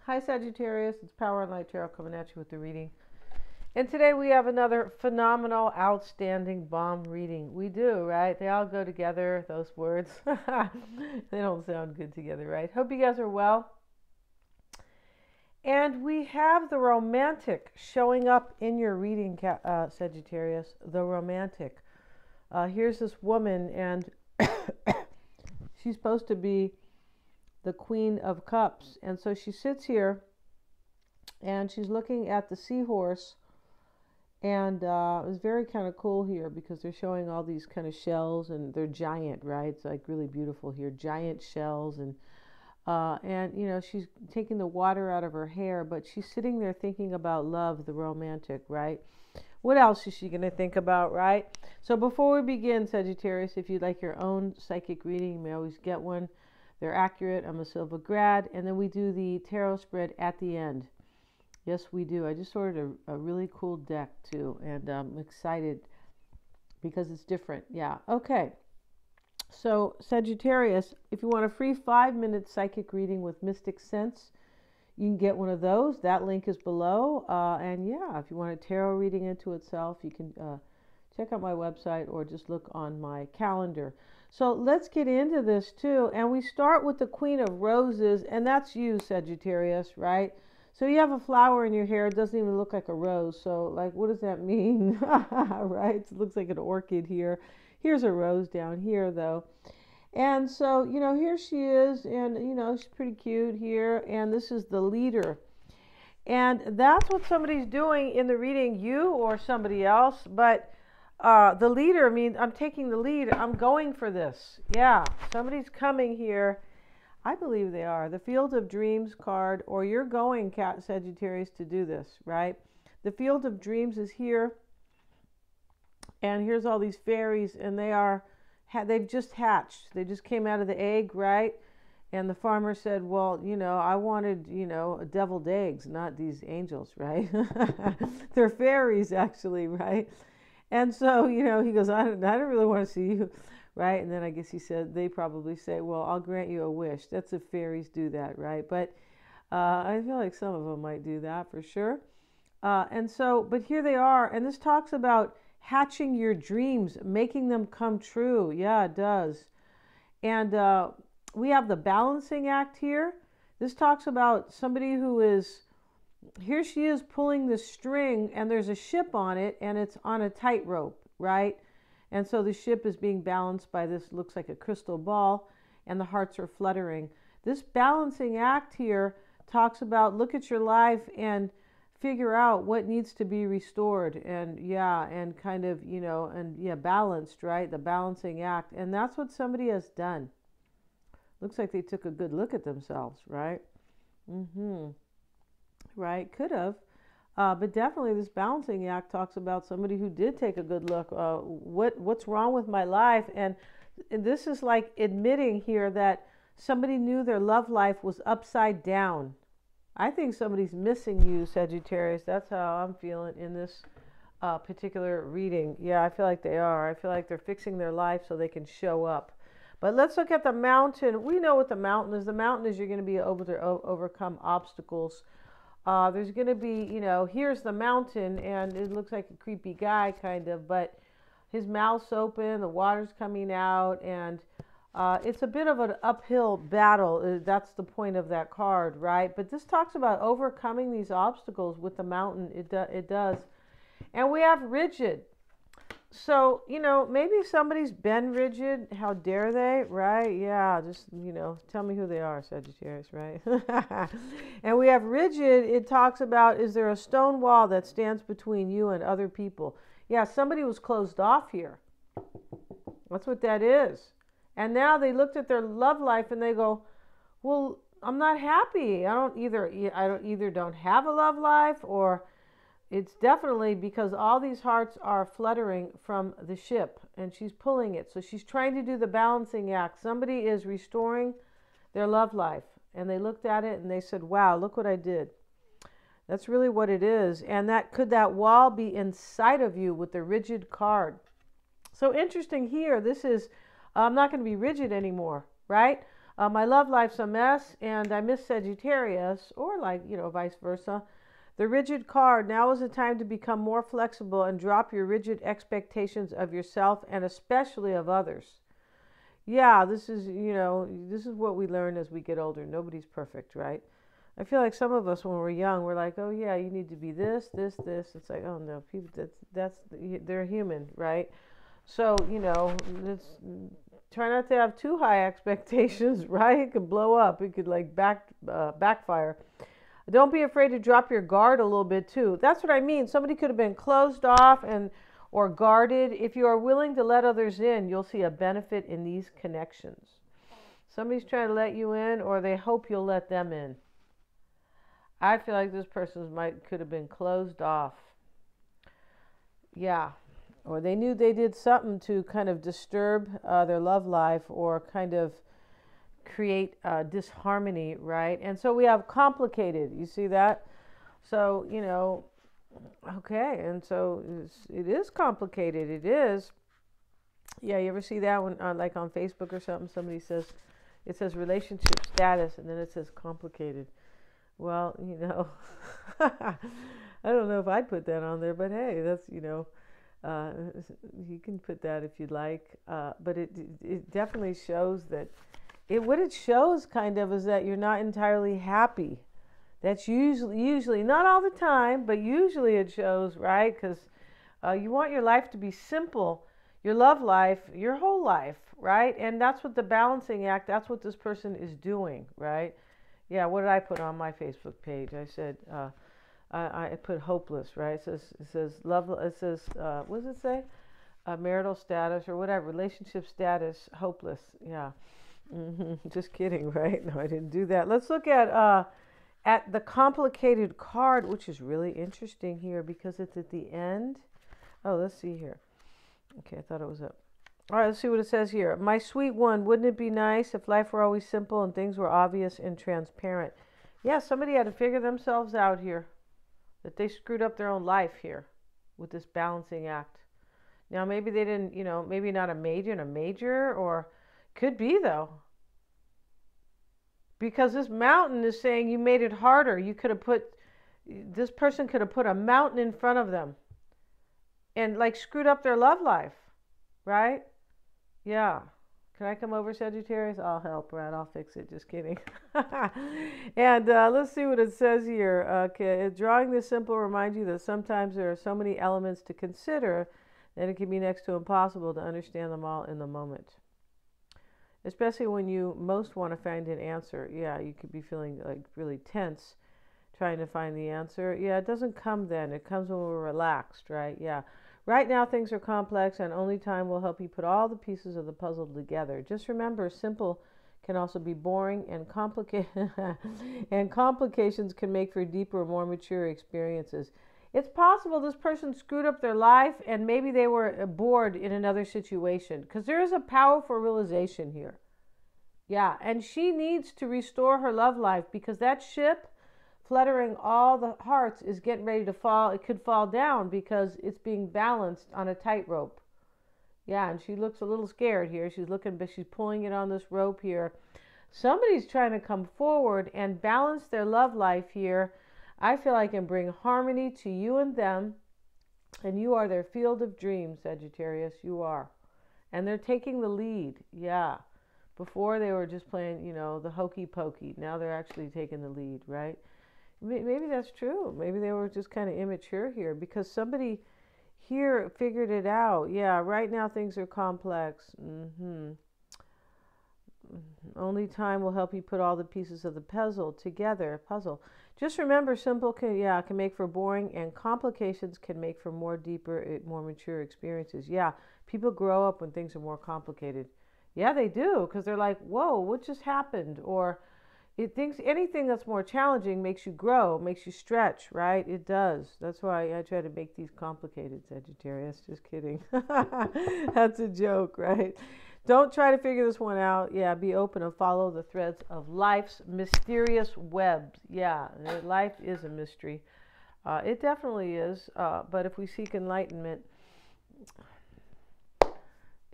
Hi Sagittarius, it's Power and Light Tarot coming at you with the reading. And today we have another phenomenal, outstanding bomb reading. We do, right? They all go together, those words. They don't sound good together, right? Hope you guys are well. And we have the romantic showing up in your reading, Sagittarius. The romantic. Here's this woman, and she's supposed to be the Queen of Cups. And so she sits here and she's looking at the seahorse, and it was very kind of cool here because they're showing all these kind of shells, and they're giant, right? It's like really beautiful here, giant shells, and you know, she's taking the water out of her hair, but she's sitting there thinking about love, the romantic, right? What else is she going to think about, right? So before we begin, Sagittarius, if you'd like your own psychic reading, you may always get one. They're accurate. I'm a Silva grad. And then we do the tarot spread at the end. Yes, we do. I just ordered a really cool deck, too. And I'm excited because it's different. Yeah. Okay. So, Sagittarius, if you want a free 5-minute psychic reading with Mystic Sense, you can get one of those. That link is below. And yeah, if you want a tarot reading into itself, you can check out my website or just look on my calendar. So let's get into this too. And we start with the Queen of Roses, and that's you, Sagittarius, right? So you have a flower in your hair. It doesn't even look like a rose. So like, what does that mean? Right? It looks like an orchid here. Here's a rose down here though. And so, you know, here she is, and you know, she's pretty cute here. And this is the leader. And that's what somebody's doing in the reading, you or somebody else. But the leader means I'm taking the lead. I'm going for this. Yeah, somebody's coming here. I believe they are. The Field of Dreams card, or you're going, Sagittarius, to do this, right? The Field of Dreams is here. And here's all these fairies, and they've just hatched. They just came out of the egg, right? And the farmer said, well, you know, I wanted, you know, deviled eggs, not these angels, right? They're fairies, actually, right? And so, you know, he goes, I don't really want to see you, right? And then I guess he said, they probably say, well, I'll grant you a wish. That's if fairies do that, right? But I feel like some of them might do that for sure. And so, but here they are. And this talks about hatching your dreams, making them come true. Yeah, it does. And we have the balancing act here. This talks about somebody who is, here she is pulling the string, and there's a ship on it, and it's on a tightrope, right? And so the ship is being balanced by this, looks like a crystal ball, and the hearts are fluttering. This balancing act here talks about look at your life and figure out what needs to be restored, and yeah, and kind of, you know, and yeah, balanced, right? The balancing act. And that's what somebody has done. Looks like they took a good look at themselves, right? Right, could have. But definitely this balancing act talks about somebody who did take a good look. What's wrong with my life? And this is like admitting here that somebody knew their love life was upside down. I think somebody's missing you, Sagittarius. That's how I'm feeling in this particular reading. Yeah, I feel like they are. I feel like they're fixing their life so they can show up. But let's look at the mountain. We know what the mountain is. The mountain is you're going to be able to overcome obstacles. There's going to be, you know, here's the mountain, and it looks like a creepy guy kind of, but his mouth's open, the water's coming out, and it's a bit of an uphill battle. That's the point of that card, right? But this talks about overcoming these obstacles with the mountain. It does. And we have rigid. So, you know, maybe somebody's been rigid. How dare they, right? Yeah, just, you know, tell me who they are, Sagittarius, right? And we have rigid. It talks about, is there a stone wall that stands between you and other people? Yeah, somebody was closed off here. That's what that is. And now they looked at their love life and they go, well, I'm not happy. I either don't have a love life, or it's definitely because all these hearts are fluttering from the ship, and she's pulling it. So she's trying to do the balancing act. Somebody is restoring their love life, and they looked at it and they said, wow, look what I did. That's really what it is. And that wall be inside of you with the rigid card. So interesting here. This is, I'm not going to be rigid anymore, right? My love life's a mess, and I miss Sagittarius, or like, vice versa. The rigid card, now is the time to become more flexible and drop your rigid expectations of yourself and especially of others. Yeah, this is what we learn as we get older. Nobody's perfect, right? I feel like some of us, when we're young, we're like, oh yeah, you need to be this, this, this. It's like, oh no, people, they're human, right? So, let's try not to have too high expectations, right? It could blow up. It could like backfire. Don't be afraid to drop your guard a little bit too. That's what I mean. Somebody could have been closed off or guarded. If you are willing to let others in, you'll see a benefit in these connections. Somebody's trying to let you in, or they hope you'll let them in. I feel like this person could have been closed off. Yeah. Or they knew they did something to kind of disturb their love life or kind of create disharmony, right? And so we have complicated. You see that? So, okay. And so it is complicated. It is. Yeah, you ever see that one like on Facebook or something? Somebody says, it says relationship status, and then it says complicated. Well, I don't know if I'd put that on there, but hey, that's, you can put that if you'd like. But it definitely shows that what it shows kind of is that you're not entirely happy. That's usually not all the time, but usually it shows, right? Because you want your life to be simple, your love life, your whole life, right? And that's what the balancing act, that's what this person is doing, right? Yeah, what did I put on my Facebook page? I said, I put hopeless, right? It says love. It says, what does it say? Marital status or whatever, relationship status, hopeless. Yeah, just kidding, right? No, I didn't do that. Let's look at the complicated card, which is really interesting here because it's at the end. Oh, let's see here. Okay, I thought it was up. All right, let's see what it says here. My sweet one, wouldn't it be nice if life were always simple and things were obvious and transparent? Yeah, somebody had to figure themselves out here, that they screwed up their own life here with this balancing act. Now, maybe they didn't, maybe not a major, or could be though. Because this mountain is saying you made it harder. This person could have put a mountain in front of them and like screwed up their love life, right? Yeah. Can I come over, Sagittarius? I'll help, right? I'll fix it. Just kidding. And let's see what it says here. Okay. Drawing this simple reminds you that sometimes there are so many elements to consider that it can be next to impossible to understand them all in the moment. Especially when you most want to find an answer. Yeah, you could be feeling like really tense trying to find the answer. Yeah, it doesn't come then. It comes when we're relaxed, right? Yeah. Right now, things are complex, and only time will help you put all the pieces of the puzzle together. Just remember, simple can also be boring, and and complications can make for deeper, more mature experiences. It's possible this person screwed up their life, and maybe they were bored in another situation, because there is a powerful realization here. Yeah, and she needs to restore her love life, because that ship fluttering all the hearts is getting ready to fall. It could fall down because it's being balanced on a tightrope. Yeah, and she looks a little scared here. She's pulling it on this rope here. Somebody's trying to come forward and balance their love life here. I feel I can bring harmony to you and them, and you are their field of dreams, Sagittarius. You are. And they're taking the lead. Yeah. Before they were just playing, the hokey pokey. Now they're actually taking the lead, right? Maybe that's true. Maybe they were just kind of immature here because somebody here figured it out. Yeah, right now things are complex. Only time will help you put all the pieces of the puzzle together. Just remember, simple can make for boring, and complications can make for more deeper, more mature experiences. Yeah, people grow up when things are more complicated. Yeah, they do, because they're like, whoa, what just happened? Or anything that's more challenging makes you grow, makes you stretch, right? It does. That's why I try to make these complicated, Sagittarius. Just kidding. That's a joke, right? Don't try to figure this one out. Yeah, be open and follow the threads of life's mysterious webs. Yeah, life is a mystery. It definitely is. But if we seek enlightenment,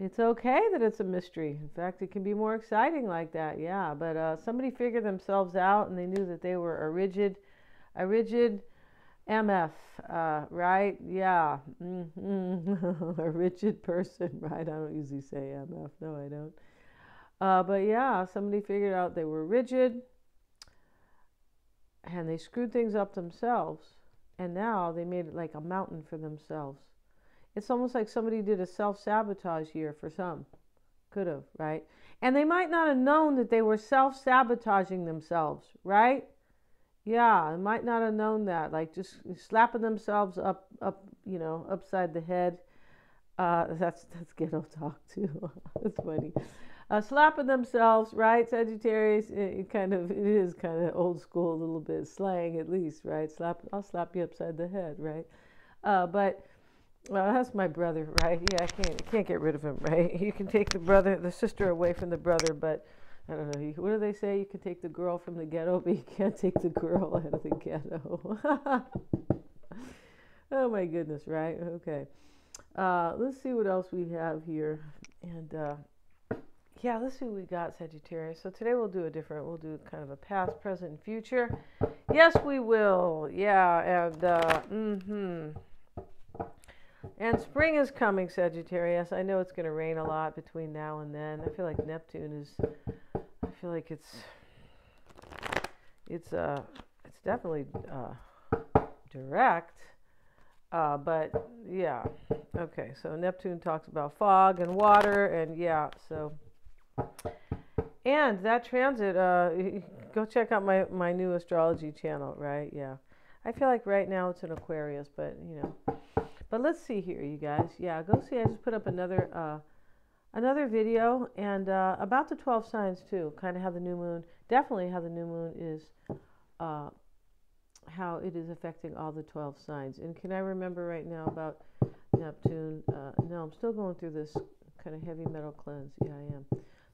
It's okay that it's a mystery. In fact, it can be more exciting like that. Yeah, but somebody figured themselves out, and they knew that they were a rigid MF, right? Yeah, a rigid person, right? I don't usually say MF. No, I don't. But yeah, somebody figured out they were rigid, and they screwed things up themselves, and now they made it like a mountain for themselves. It's almost like somebody did a self-sabotage here for some. Could have, right? And they might not have known that they were self-sabotaging themselves, right? Yeah, they might not have known that. Like just slapping themselves up, upside the head. That's ghetto talk too. That's funny. Slapping themselves, right? Sagittarius, it is kind of old school, a little bit slang at least, right? I'll slap you upside the head, right? But that's my brother, right? Yeah, I can't get rid of him, right? You can take the sister away from the brother, but I don't know. What do they say? You can take the girl from the ghetto, but you can't take the girl out of the ghetto. Oh my goodness, right? Okay. Let's see what else we have here, and yeah, let's see what we got, Sagittarius. So today we'll do kind of a past, present, and future. Yes, we will. Yeah, and and spring is coming, Sagittarius. I know it's going to rain a lot between now and then. I feel like it's definitely direct. But yeah, okay. So Neptune talks about fog and water, and yeah. So, and that transit. Go check out my new astrology channel. Right? Yeah. I feel like right now it's in Aquarius, but But let's see here, you guys. Yeah, go see. I just put up another video, and about the 12 signs too. Kind of how the new moon, definitely how the new moon is, how it is affecting all the 12 signs. And can I remember right now about Neptune? No, I'm still going through this kind of heavy metal cleanse. Yeah, I am.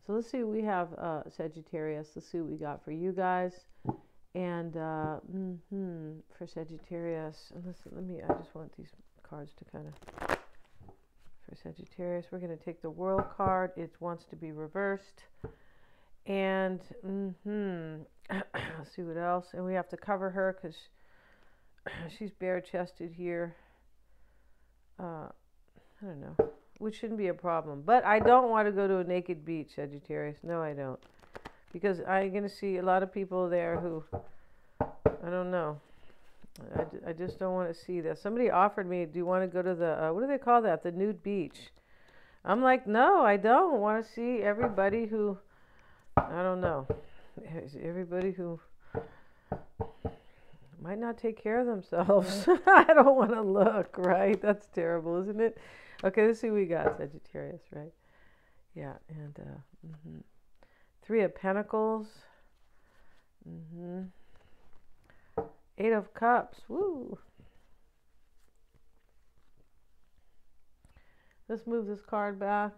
So let's see what we have, Sagittarius. Let's see what we got for you guys. And for Sagittarius, I just want these cards to kind of, for Sagittarius, we're going to take the World card. It wants to be reversed. And let's see what else. And we have to cover her because she's bare-chested here. I don't know, which shouldn't be a problem. But I don't want to go to a naked beach, Sagittarius. No, I don't. Because I'm going to see a lot of people there who, I don't know. I just don't want to see that. Somebody offered me, do you want to go to the, what do they call that? The nude beach. I'm like, no, I don't want to see everybody who, I don't know, everybody who might not take care of themselves. I don't want to look, right? That's terrible, isn't it? Okay, let's see what we got, Sagittarius, right? Yeah, and 3 of Pentacles. 8 of Cups. Woo. Let's move this card back.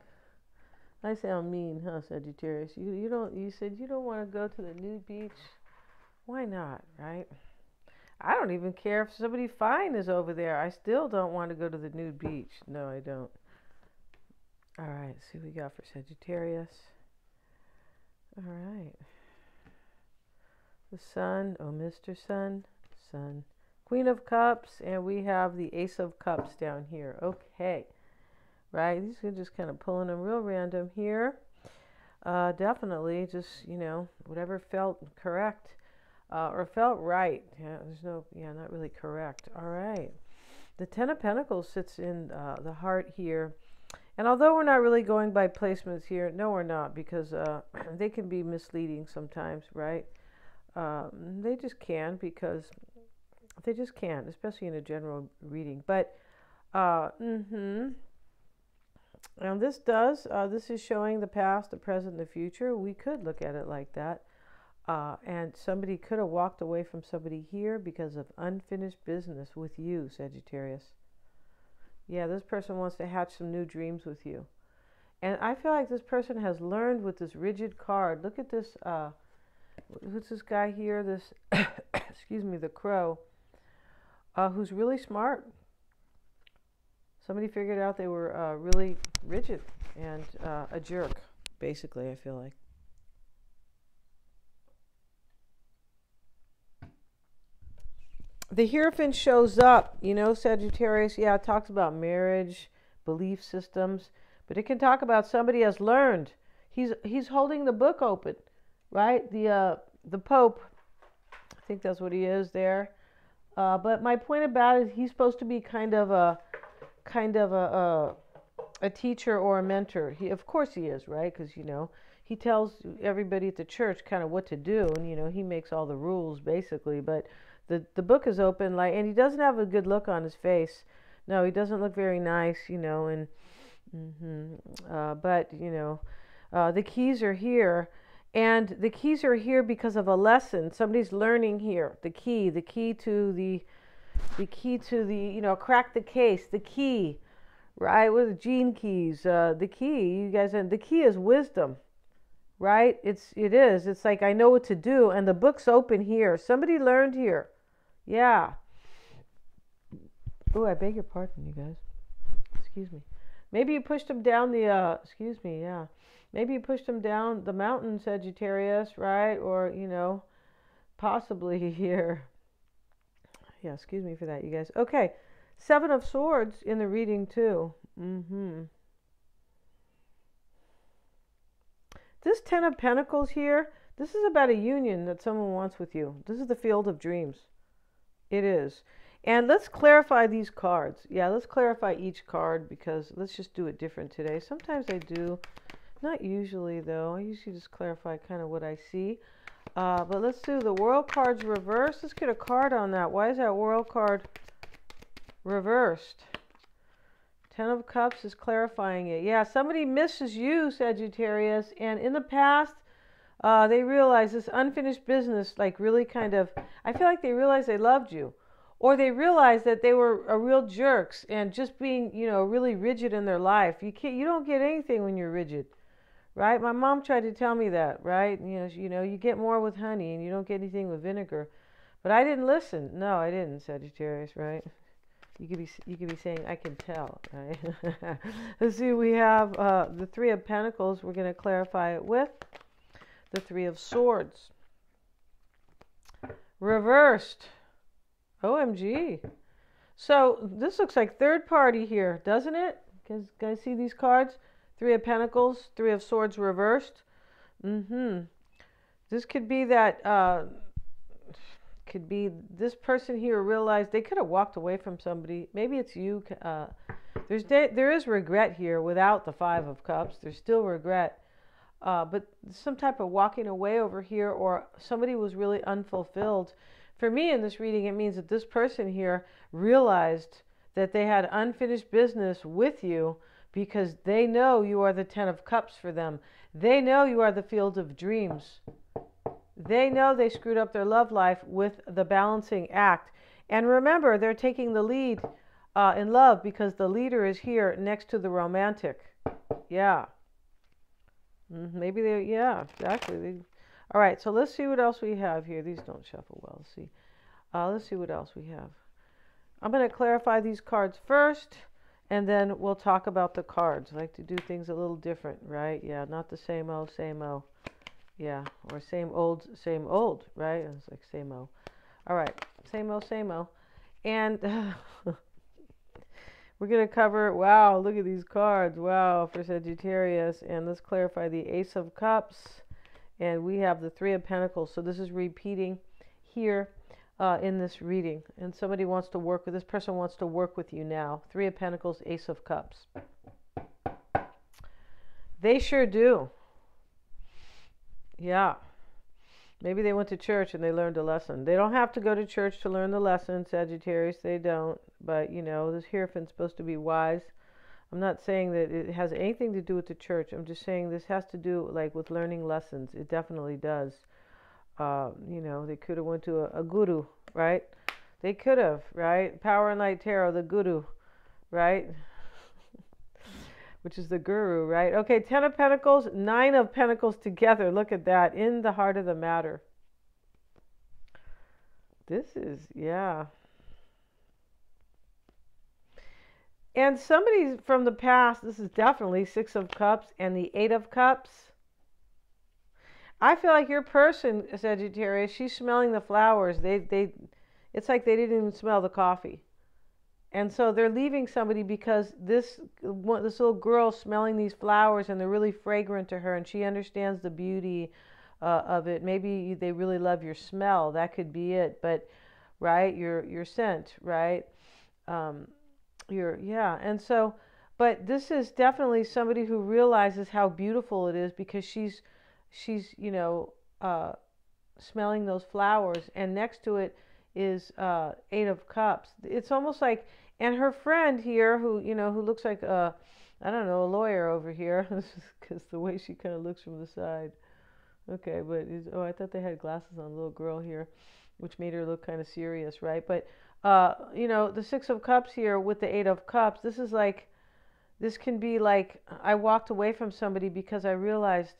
I sound mean, huh, Sagittarius? You said you don't want to go to the nude beach. Why not, right? I don't even care if somebody fine is over there. I still don't want to go to the nude beach. No, I don't. All right, let's see what we got for Sagittarius. All right. The Sun. Oh, Mr. Sun. Sun. Queen of Cups. And we have the Ace of Cups down here. Okay. Right. These are just kind of pulling them real random here. Definitely just, whatever felt correct or felt right. Yeah, not really correct. All right. The 10 of Pentacles sits in the heart here. And although we're not really going by placements here, no, we're not, because they can be misleading sometimes, right? They just can, because they just can, especially in a general reading. But, and this is showing the past, the present, the future. We could look at it like that. And somebody could have walked away from somebody here because of unfinished business with you, Sagittarius. Yeah, this person wants to hatch some new dreams with you. And I feel like this person has learned with this rigid card. Look at this, who's this guy here? This, excuse me, the Crow, who's really smart. Somebody figured out they were really rigid and a jerk, basically, I feel like. The Hierophant shows up, you know, Sagittarius. Yeah, it talks about marriage, belief systems, but it can talk about somebody has learned. He's holding the book open, right? The Pope, I think that's what he is there. But my point about it, he's supposed to be kind of a teacher or a mentor. Of course he is, right? Because, you know, he tells everybody at the church kind of what to do, and, you know, he makes all the rules basically. But the book is open, like, and he doesn't have a good look on his face. No, he doesn't look very nice, you know. And but you know, the keys are here, and the keys are here because of a lesson. Somebody's learning here. The key to the you know, crack the case. The key, right? With the gene keys. The key, you guys, and the key is wisdom. Right? It is. It's like, I know what to do, and the book's open here. Somebody learned here. Yeah. Oh, I beg your pardon, you guys. Excuse me. Maybe you pushed him down the, excuse me, yeah. Maybe you pushed him down the mountain, Sagittarius, right? Or, you know, possibly here. Yeah, excuse me for that, you guys. Okay. 7 of Swords in the reading, too. This 10 of Pentacles here, this is about a union that someone wants with you. This is the field of dreams. It is. And let's clarify these cards. Yeah, let's clarify each card, because let's just do it different today. Sometimes I do. Not usually, though. I usually just clarify kind of what I see. But let's do the World cards reversed. Let's get a card on that. Why is that World card reversed? 10 of Cups is clarifying it. Yeah, somebody misses you, Sagittarius. And in the past, they realized this unfinished business, like, really kind of, I feel like they realized they loved you. Or they realized that they were a real jerks and just being, you know, really rigid in their life. You don't get anything when you're rigid, right? My mom tried to tell me that, right? You know, you get more with honey and you don't get anything with vinegar. But I didn't listen. No, I didn't, Sagittarius, right? You could be saying, I can tell, right? Let's see, we have the 3 of Pentacles. We're going to clarify it with the 3 of Swords. Reversed. OMG. So this looks like third party here, doesn't it? Guys see these cards? 3 of Pentacles, 3 of Swords reversed. This could be that, could be this person here realized they could have walked away from somebody. Maybe it's you. There is regret here without the 5 of Cups. There's still regret. But some type of walking away over here, or somebody was really unfulfilled. For me in this reading, it means that this person here realized that they had unfinished business with you, because they know you are the 10 of Cups for them. They know you are the field of dreams. They know they screwed up their love life with the balancing act. And remember, they're taking the lead in love, because the leader is here next to the romantic. Yeah. Maybe they, yeah, exactly. All right, so let's see what else we have here. These don't shuffle well. Let's see. Let's see what else we have. I'm going to clarify these cards first, and then we'll talk about the cards. I like to do things a little different, right? Yeah, not the same old, same old. Yeah, or same old, right? It's like same old. All right, same old, same old. And we're going to cover, wow, look at these cards. Wow, for Sagittarius. And let's clarify the Ace of Cups. And we have the 3 of Pentacles. So this is repeating here in this reading. And somebody wants to work with, this person wants to work with you now. 3 of Pentacles, Ace of Cups. They sure do. Yeah. Maybe they went to church and they learned a lesson. They don't have to go to church to learn the lesson, Sagittarius. They don't. But, you know, this Hierophant's supposed to be wise. I'm not saying that it has anything to do with the church. I'm just saying this has to do, like, with learning lessons. It definitely does. You know, they could have went to a guru, right? They could have, right? Power and Light Tarot, the guru, right? Which is the guru, right? Okay, 10 of Pentacles, 9 of Pentacles together. Look at that, in the heart of the matter. This is, yeah. And somebody from the past, this is definitely Six of Cups and the Eight of Cups. I feel like your person, Sagittarius, she's smelling the flowers. It's like they didn't even smell the coffee. And so they're leaving somebody because this little girl smelling these flowers, and they're really fragrant to her, and she understands the beauty of it. Maybe they really love your smell. That could be it. But right, your scent, right? Um, yeah. And so, but this is definitely somebody who realizes how beautiful it is because she's smelling those flowers, and next to it is Eight of Cups. It's almost like, and her friend here, who looks like I don't know, a lawyer over here, because the way she kind of looks from the side. Okay, but I thought they had glasses on, the little girl here, which made her look kind of serious, right? But the Six of Cups here with the Eight of Cups, this can be like I walked away from somebody because I realized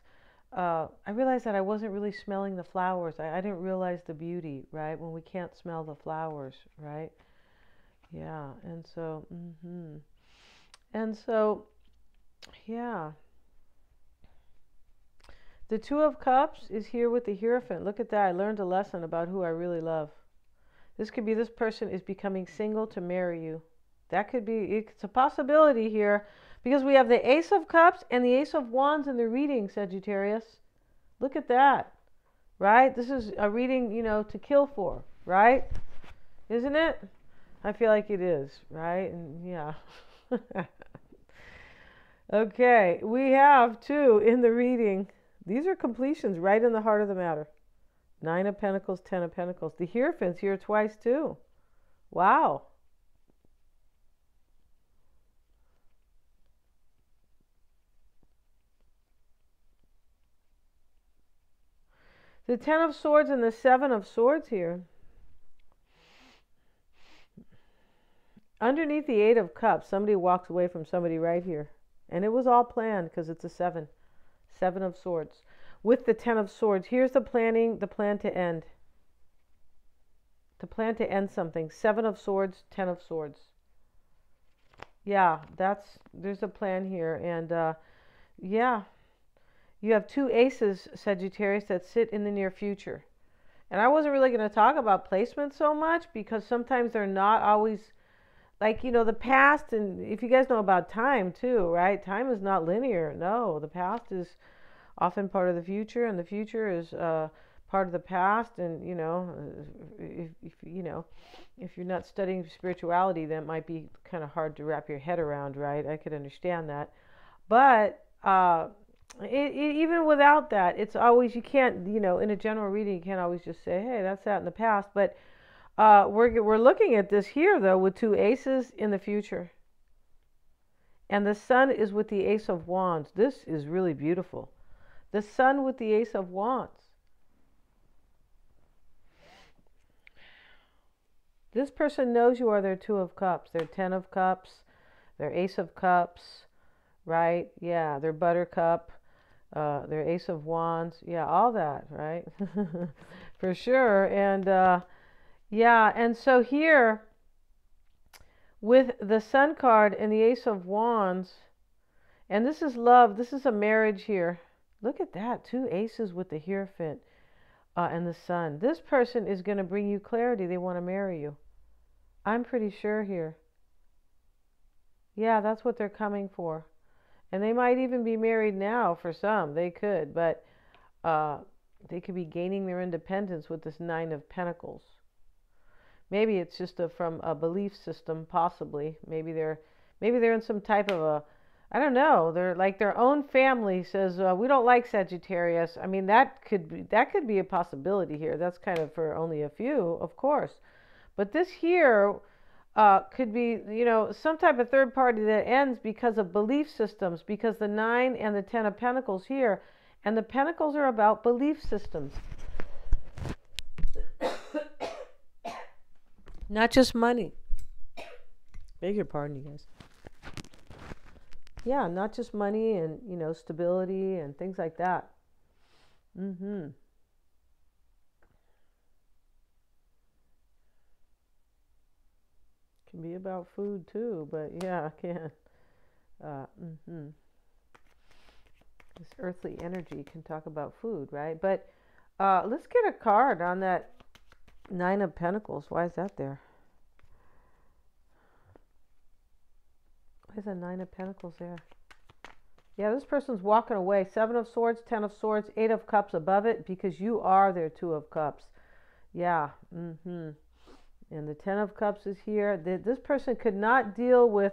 that I wasn't really smelling the flowers. I didn't realize the beauty, right? When we can't smell the flowers, right? Yeah, and so, and so, yeah. The Two of Cups is here with the Hierophant. Look at that. I learned a lesson about who I really love. This could be this person is becoming single to marry you. That could be, it's a possibility here because we have the Ace of Cups and the Ace of Wands in the reading, Sagittarius. Look at that, right? This is a reading, to kill for, right? Isn't it? I feel like it is, right? And yeah. Okay, we have two in the reading. These are completions right in the heart of the matter. Nine of Pentacles, Ten of Pentacles. The Hierophant's here twice too. Wow. The Ten of Swords and the Seven of Swords here. Underneath the Eight of Cups, somebody walks away from somebody right here. And it was all planned because it's a seven. Seven of Swords. With the Ten of Swords, here's the plan to end. The plan to end something. Seven of Swords, Ten of Swords. Yeah, there's a plan here. And yeah, you have two aces, Sagittarius, that sit in the near future. And I wasn't really going to talk about placement so much because sometimes they're not always like, the past. And if you guys know about time too, right? Time is not linear. No, the past is often part of the future, and the future is part of the past. And if you're not studying spirituality, that might be kind of hard to wrap your head around, right? I could understand that, but even without that, it's always, you can't, in a general reading, you can't always just say, hey, that's that in the past. But we're looking at this here though with two aces in the future, and the Sun is with the Ace of Wands. This is really beautiful. The Sun with the Ace of Wands. This person knows you are their Two of Cups, their Ten of Cups, their Ace of Cups, right? Yeah, their Buttercup, their Ace of Wands. Yeah, all that, right? For sure. And yeah, and so here with the Sun card and the Ace of Wands, and this is love, this is a marriage here. Look at that, two aces with the Hierophant and the Sun. This person is going to bring you clarity. They want to marry you. I'm pretty sure here. Yeah, that's what they're coming for. And they might even be married now for some. They could, but they could be gaining their independence with this Nine of Pentacles. Maybe it's just from a belief system, possibly. Maybe they're in some type of I don't know. They're like their own family says we don't like Sagittarius. I mean, that could be a possibility here. That's kind of for only a few, of course. But this here could be, some type of third party that ends because of belief systems. Because the Nine and the Ten of Pentacles here, and the Pentacles are about belief systems. Not just money. Beg your pardon, you guys. Yeah, not just money and, stability and things like that. Can be about food too, but yeah, it can. Uh, mm-hmm. This earthly energy can talk about food, right? But let's get a card on that Nine of Pentacles. Why is that there? Why is that Nine of Pentacles there? Yeah, this person's walking away. Seven of Swords, Ten of Swords, Eight of Cups above it, because you are their Two of Cups. Yeah. And the Ten of Cups is here. This person could not deal with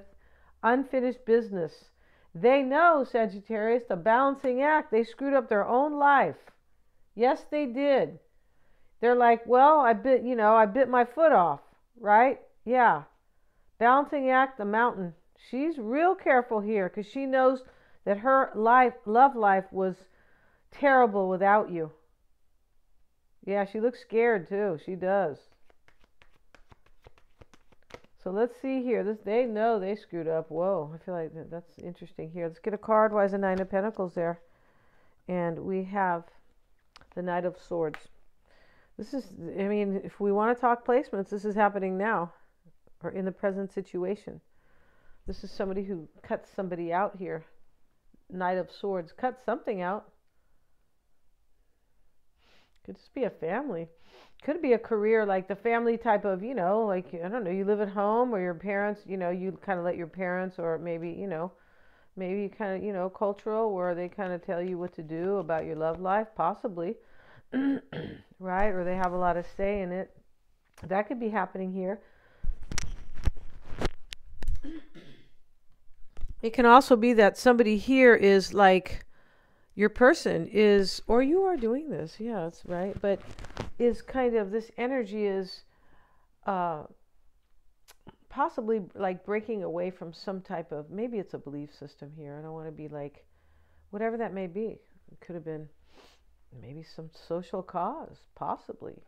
unfinished business. They know, Sagittarius, the balancing act. They screwed up their own life. Yes, they did. They're like, well, I bit my foot off, right? Yeah. Balancing act, the Mountain. She's real careful here because she knows that her love life was terrible without you. Yeah, she looks scared too. She does. So let's see here. They know they screwed up. Whoa, I feel like that's interesting here. Let's get a card. Why is the Nine of Pentacles there? And we have the Knight of Swords. This is, I mean, if we want to talk placements, this is happening now, or in the present situation. This is somebody who cuts somebody out here. Knight of Swords. Cut something out. Could just be a family. Could be a career, like the family type of, like, I don't know, you live at home, or your parents, you kind of let your parents, or maybe, maybe kind of, cultural, where they kind of tell you what to do about your love life, possibly. Right? Or they have a lot of say in it. That could be happening here. It can also be that somebody here is like, your person is, or you are doing this, yeah, that's right, but is kind of, this energy is possibly like breaking away from some type of, maybe it's a belief system here. I don't want to be like, whatever that may be. It could have been maybe some social cause, possibly.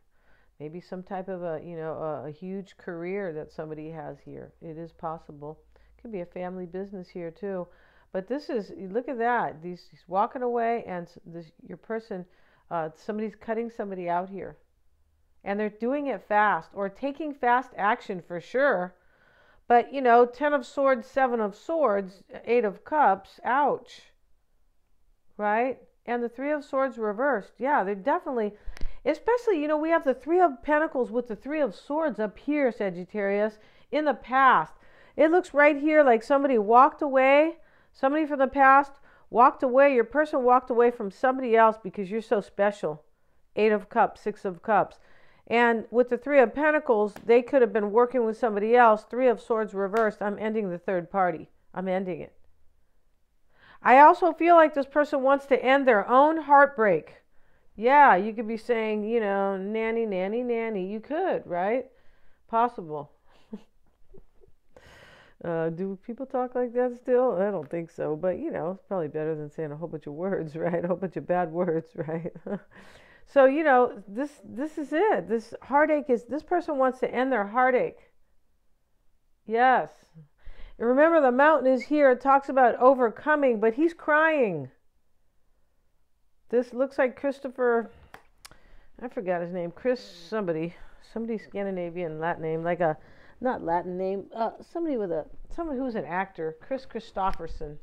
Maybe some type of a huge career that somebody has here. It is possible. Could be a family business here too. But this is, look at that. He's walking away, and your person, somebody's cutting somebody out here. And they're doing it fast, or taking fast action for sure. But, Ten of Swords, Seven of Swords, Eight of Cups, ouch. Right? And the Three of Swords reversed. Yeah, they're definitely, especially, we have the Three of Pentacles with the Three of Swords up here, Sagittarius, in the past. It looks right here like somebody walked away. Somebody from the past walked away. Your person walked away from somebody else because you're so special. Eight of Cups, Six of Cups. And with the Three of Pentacles, they could have been working with somebody else. Three of Swords reversed. I'm ending the third party. I'm ending it. I also feel like this person wants to end their own heartbreak. Yeah, you could be saying, nanny, nanny, nanny. You could, right? Possible. Do people talk like that still? I don't think so, but it's probably better than saying a whole bunch of words, right? A whole bunch of bad words, right? So, this is it. This heartache is, this person wants to end their heartache. Yes. And remember, the Mountain is here. It talks about overcoming, but he's crying. This looks like Christopher, I forgot his name, somebody Scandinavian Latin name, like a, not Latin name, someone who's an actor, Chris Christopherson.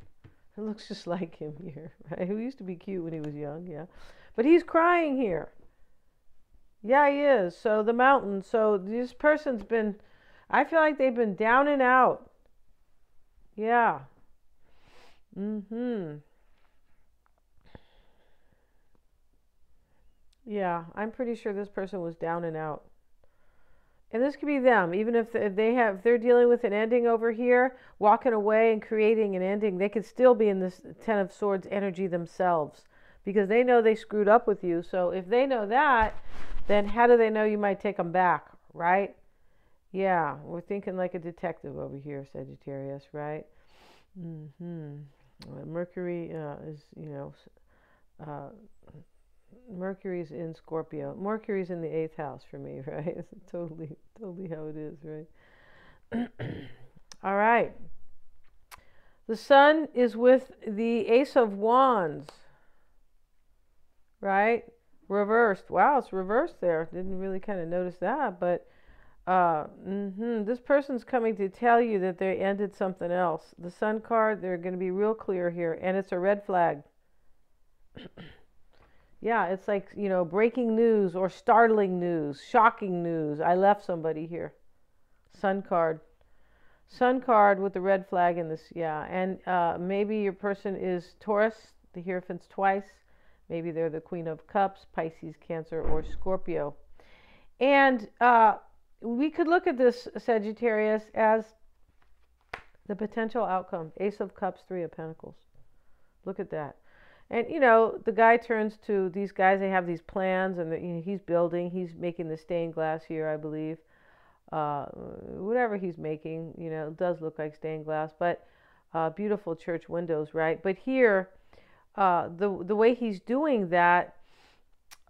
It looks just like him here, right? Who used to be cute when he was young, yeah. But he's crying here. Yeah, he is. So the Mountain. So this person's been, I feel like they've been down and out. Yeah. Yeah, I'm pretty sure this person was down and out. And this could be them, even if they're dealing with an ending over here, walking away and creating an ending, they could still be in this Ten of Swords energy themselves, because they know they screwed up with you. So if they know that, then how do they know you might take them back, right? Yeah, we're thinking like a detective over here, Sagittarius, right? Mercury is, Mercury's in Scorpio. Mercury's in the 8th house for me, right? It's totally how it is, right? All right. The Sun is with the Ace of Wands, right? Reversed. Wow, it's reversed there. Didn't really kind of notice that, but This person's coming to tell you that they ended something else. The Sun card, they're going to be real clear here, and it's a red flag. Yeah, it's like, breaking news or startling news, shocking news. I left somebody here. Sun card. Sun card with the red flag in this, yeah. And maybe your person is Taurus, the Hierophant's twice. Maybe they're the Queen of Cups, Pisces, Cancer, or Scorpio. And we could look at this, Sagittarius, as the potential outcome. Ace of Cups, Three of Pentacles. Look at that. And, the guy turns to these guys. They have these plans, and he's building. He's making the stained glass here, I believe. Whatever he's making, it does look like stained glass, but beautiful church windows, right? But here, the way he's doing that,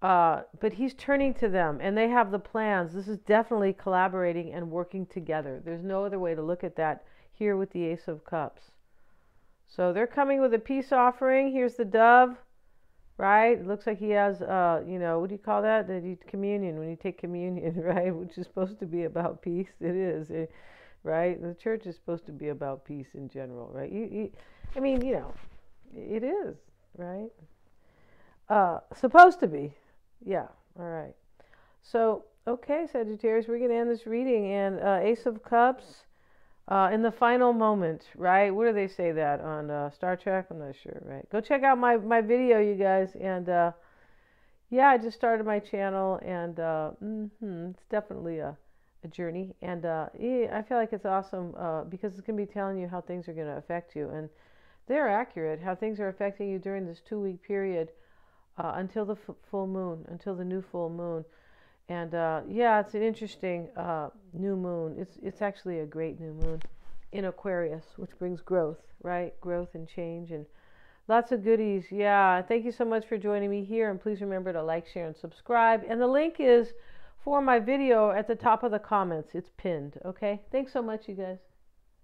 but he's turning to them, and they have the plans. This is definitely collaborating and working together. There's no other way to look at that here with the Ace of Cups. So they're coming with a peace offering. Here's the dove, right? It looks like he has, what do you call that? Communion, when you take communion, right? Which is supposed to be about peace. It is, right? The church is supposed to be about peace in general, right? It is, right? Supposed to be. Yeah, all right. So, okay, Sagittarius, we're going to end this reading. And Ace of Cups. In the final moment, right? Where do they say that on Star Trek? I'm not sure, right? Go check out my video, you guys. And yeah, I just started my channel, and it's definitely a journey. And I feel like it's awesome because it's going to be telling you how things are going to affect you. And they're accurate, how things are affecting you during this 2-week period until the full moon, until the new full moon. And yeah, it's an interesting new moon. It's actually a great new moon in Aquarius, which brings growth, right? Growth and change and lots of goodies. Yeah, thank you so much for joining me here. And please remember to like, share, and subscribe. And the link is for my video at the top of the comments. It's pinned, okay? Thanks so much, you guys.